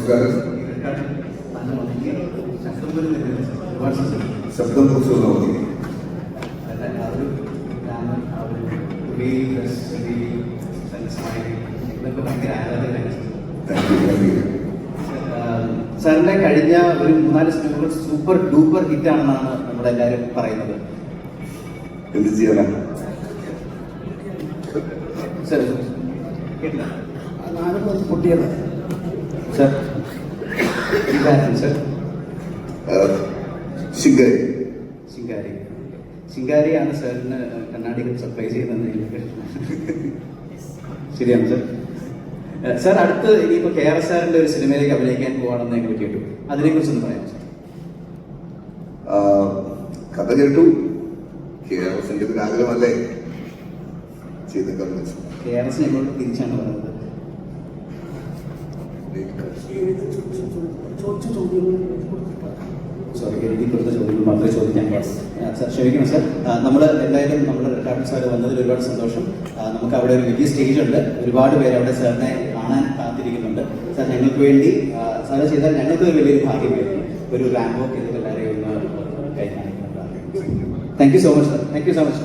നമസ്കാരം. ശബ്ദം കുറിച്ച് നോക്കി സാറിന്റെ കഴിഞ്ഞ ഒരു 3-4 സിനിമകൾ സൂപ്പർ ഡൂപ്പർ ഹിറ്റ് ആണെന്നാണ് നമ്മുടെ എല്ലാവരും പറയുന്നത്. എന്ത് ചെയ്യാനാ സർ? പൊട്ടിയത് സർ. സർ ശിങ്കാരി ശിങ്കാരി ശിങ്കാരിയാണ് സാറിന് കണ്ണാടികൾ സർപ്രൈസ് ചെയ്യുന്നത്. ശരിയാണ് സർ. സാർ അടുത്ത് ഇനിയിപ്പോ KRS സാറിന്റെ ഒരു സിനിമയിലേക്ക് അഭിനയിക്കാൻ പോവാണെന്ന് ഞങ്ങൾ കേട്ടു. അതിനെ കുറിച്ചൊന്ന് പറയാം സാർ. കഥ കേട്ടു. KRSന്റെ ഒരു ആഗ്രഹമല്ലേ ചെയ്തേക്കാൻ വെച്ചു. KRS ഞങ്ങളോട് തിരിച്ചാണ് പറയുന്നത്. സോറി, എഴുതി കൊടുത്ത ചോദ്യങ്ങൾ മാത്രമേ ചോദിക്കാൻ പാടുള്ളൂ. സാർ ക്ഷമിക്കണം സാർ. നമ്മൾ എന്തായാലും നമ്മുടെ റെക്കാർഡ് സാർ വന്നതിൽ ഒരുപാട് സന്തോഷം. നമുക്ക് അവിടെ ഒരു വലിയ സ്റ്റേജ് ഉണ്ട്. ഒരുപാട് പേര് അവിടെ സാറിനെ കാണാൻ കാത്തിരിക്കുന്നുണ്ട്. സാർ ഞങ്ങൾക്ക് വേണ്ടി സാർ ചെയ്താൽ ഞങ്ങൾക്ക് ഒരു വലിയൊരു ഭാഗ്യമായിരിക്കും. ഒരു റാമ്പ് വോക്ക് ചെയ്തിട്ട് എല്ലാവരെയും ഒന്ന് കൈ കാണിക്കുന്നുണ്ട്. Thank you so much sir. Thank you so much.